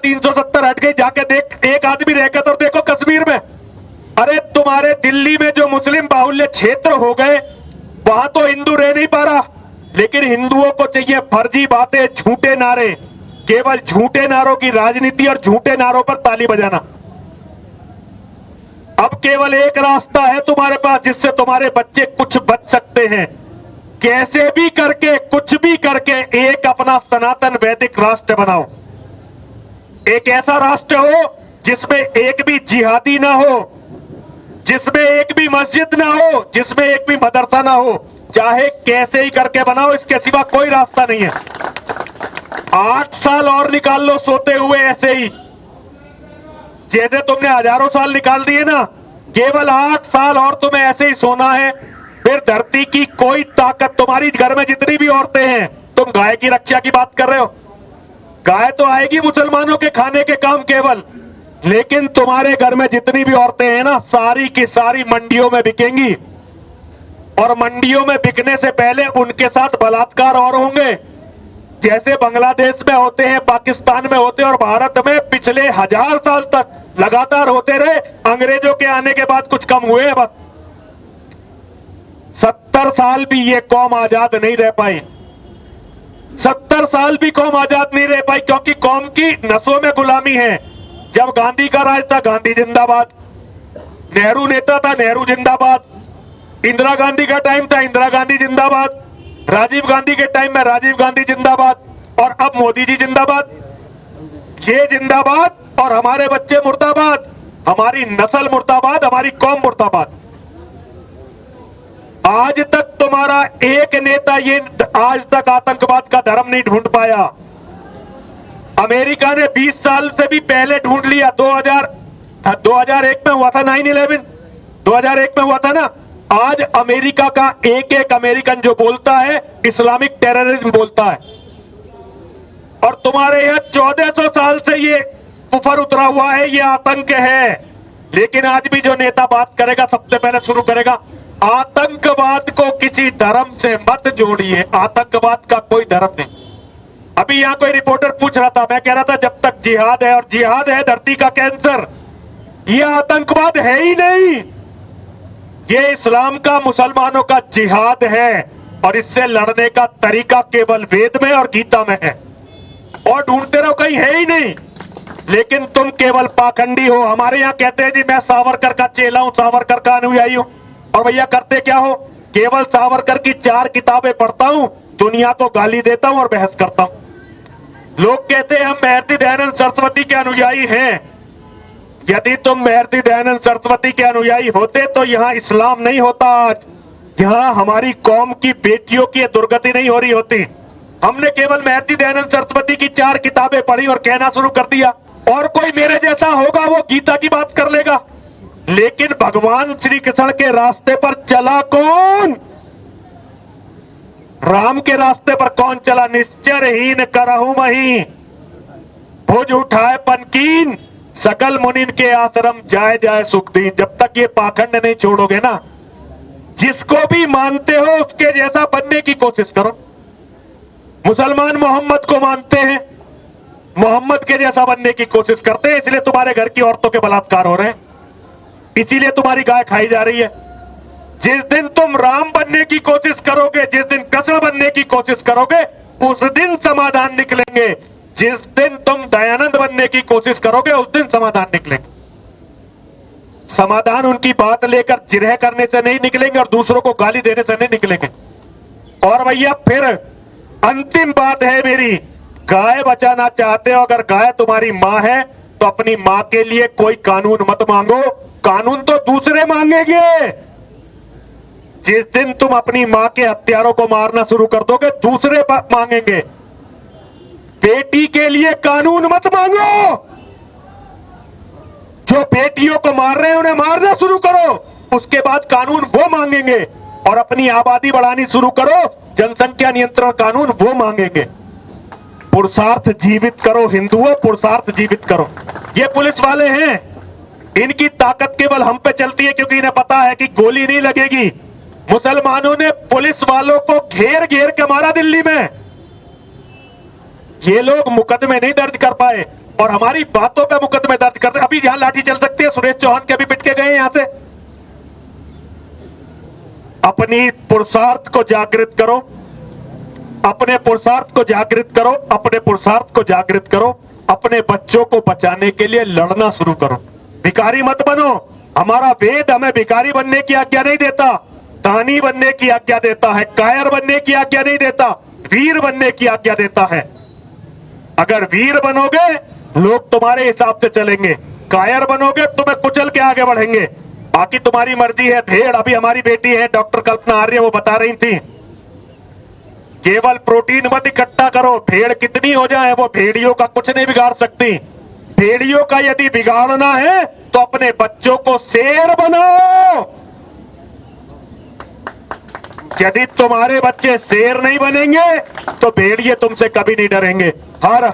370 हट गई, जाके देख, एक आदमी रह गया तो देखो कश्मीर में। अरे तुम्हारे दिल्ली में जो मुस्लिम बाहुल्य क्षेत्र हो गए वहां तो हिंदू रह नहीं पा रहा, लेकिन हिंदुओं को चाहिए फर्जी बातें, झूठे नारे, केवल झूठे नारों की राजनीति और झूठे नारों पर ताली बजाना। अब केवल एक रास्ता है तुम्हारे पास जिससे तुम्हारे बच्चे कुछ बच सकते हैं, कैसे भी करके, कुछ भी करके एक अपना सनातन वैदिक राष्ट्र बनाओ। एक ऐसा राष्ट्र हो जिसमें एक भी जिहादी ना हो, जिसमें एक भी मस्जिद ना हो, जिसमें एक भी मदरसा ना हो, चाहे कैसे ही करके बनाओ, इसके सिवा कोई रास्ता नहीं है। 8 साल और निकाल लो सोते हुए ऐसे ही, जैसे तुमने हजारों साल निकाल दिए ना, केवल 8 साल और तुम्हें ऐसे ही सोना है। फिर धरती की कोई ताकत, तुम्हारी घर में जितनी भी औरतें हैं, तुम गाय की रक्षा की बात कर रहे हो, गाय तो आएगी मुसलमानों के खाने के काम केवल, लेकिन तुम्हारे घर में जितनी भी औरतें हैं ना, सारी की सारी मंडियों में बिकेंगी, और मंडियों में बिकने से पहले उनके साथ बलात्कार और होंगे, जैसे बांग्लादेश में होते हैं, पाकिस्तान में होते हैं, और भारत में पिछले 1000 साल तक लगातार होते रहे। अंग्रेजों के आने के बाद कुछ कम हुए, बस 70 साल भी ये कौम आजाद नहीं रह पाई, 70 साल भी कौम आजाद नहीं रह पाई, क्योंकि कौम की नसों में गुलामी है। जब गांधी का राज था, गांधी जिंदाबाद, नेहरू नेता था, नेहरू जिंदाबाद, इंदिरा गांधी का टाइम था, इंदिरा गांधी जिंदाबाद, राजीव गांधी के टाइम में राजीव गांधी जिंदाबाद, और अब मोदी जी जिंदाबाद। ये जिंदाबाद और हमारे बच्चे मुर्दाबाद, हमारी नस्ल मुर्दाबाद, हमारी कौम मुर्दाबाद। आज तक तुम्हारा एक नेता ये आज तक आतंकवाद का धर्म नहीं ढूंढ पाया। अमेरिका ने 20 साल से भी पहले ढूंढ लिया। 2001 में हुआ था 9/11, 2001 में हुआ था ना। आज अमेरिका का एक एक अमेरिकन जो बोलता है इस्लामिक टेररिज्म बोलता है, और तुम्हारे यहां 1400 साल से ये कुफर उतरा हुआ है, ये आतंक है। लेकिन आज भी जो नेता बात करेगा सबसे पहले शुरू करेगा, आतंकवाद को किसी धर्म से मत जोड़िए, आतंकवाद का कोई धर्म नहीं। अभी यहां कोई रिपोर्टर पूछ रहा था, मैं कह रहा था जब तक जिहाद है, और जिहाद है धरती का कैंसर, ये आतंकवाद है ही नहीं, ये इस्लाम का, मुसलमानों का जिहाद है, और इससे लड़ने का तरीका केवल वेद में और गीता में है, और ढूंढते रहो कहीं है ही नहीं। लेकिन तुम केवल पाखंडी हो। हमारे यहाँ कहते हैं जी मैं सावरकर का चेला हूं, सावरकर का अनुयायी हूं, और भैया करते क्या हो, केवल सावरकर की 4 किताबें पढ़ता हूं, दुनिया को गाली देता हूं और बहस करता हूं। लोग कहते हैं हम महर्षि दयानंद सरस्वती के अनुयायी हैं। यदि तुम महर्षि दयानंद सरस्वती के अनुयायी होते तो यहाँ इस्लाम नहीं होता, आज यहाँ हमारी कौम की बेटियों की दुर्गति नहीं हो रही होती। हमने केवल महर्षि दयानंद सरस्वती की 4 किताबें पढ़ी और कहना शुरू कर दिया, और कोई मेरे जैसा होगा वो गीता की बात कर लेगा। लेकिन भगवान श्री कृष्ण के रास्ते पर चला कौन? राम के रास्ते पर कौन चला? निश्चरहीन करहु मही, भुज उठाए पनकीन, सकल मुनिन के आश्रम जाए जाए सुखदीन। जब तक ये पाखंड नहीं छोड़ोगे ना, जिसको भी मानते हो उसके जैसा बनने की कोशिश करो। मुसलमान मोहम्मद को मानते हैं, मोहम्मद के जैसा बनने की कोशिश करते हैं, इसलिए तुम्हारे घर की औरतों के बलात्कार हो रहे हैं, इसीलिए तुम्हारी गाय खाई जा रही है। जिस दिन तुम राम बनने की कोशिश करोगे, जिस दिन कृष्ण बनने की कोशिश करोगे, उस दिन समाधान निकलेंगे। जिस दिन तुम दयानंद बनने की कोशिश करोगे, उस दिन समाधान निकलेंगे। समाधान उनकी बात लेकर जिरह करने से नहीं निकलेंगे, और दूसरों को गाली देने से नहीं निकलेंगे। और भैया फिर अंतिम बात है मेरी, गाय बचाना चाहते हो, अगर गाय तुम्हारी मां है तो अपनी मां के लिए कोई कानून मत मांगो, कानून तो दूसरे मांगेंगे। जिस दिन तुम अपनी मां के हत्यारों को मारना शुरू कर दोगे, दूसरे मांगेंगे। बेटी के लिए कानून मत मांगो, जो बेटियों को मार रहे हैं उन्हें मारना शुरू करो, उसके बाद कानून वो मांगेंगे। और अपनी आबादी बढ़ानी शुरू करो, जनसंख्या नियंत्रण कानून वो मांगेंगे। पुरुषार्थ जीवित करो हिंदुओं, पुरुषार्थ जीवित करो। ये पुलिस वाले हैं, इनकी ताकत केवल हम पे चलती है क्योंकि इन्हें पता है कि गोली नहीं लगेगी। मुसलमानों ने पुलिस वालों को घेर घेर के मारा दिल्ली में, ये लोग मुकदमे नहीं दर्ज कर पाए। और हमारी बातों पे मुकदमे दर्ज करते। अभी यहां लाठी चल सकती है, सुरेश चौहान के भी पिट के गए यहां से। अपनी पुरुषार्थ को जागृत करो, अपने पुरुषार्थ को जागृत करो, अपने पुरुषार्थ को जागृत करो, अपने बच्चों को बचाने के लिए लड़ना शुरू करो। भिखारी मत बनो। हमारा वेद हमें भिखारी बनने की आज्ञा नहीं देता, दानी बनने की आज्ञा देता है, कायर बनने की आज्ञा नहीं देता, वीर बनने की आज्ञा देता है। अगर वीर बनोगे लोग तुम्हारे हिसाब से चलेंगे, कायर बनोगे तुम्हें कुचल के आगे बढ़ेंगे। बाकी तुम्हारी मर्जी है। भेड़, अभी हमारी बेटी है डॉक्टर कल्पना आर्य, वो बता रही थी केवल प्रोटीन मत इकट्ठा करो, भेड़ कितनी हो जाए वो भेड़ियों का कुछ नहीं बिगाड़ सकती। भेड़ियों का यदि बिगाड़ना है तो अपने बच्चों को शेर बनाओ। यदि तुम्हारे बच्चे शेर नहीं बनेंगे तो भेड़िए तुमसे कभी नहीं डरेंगे। हर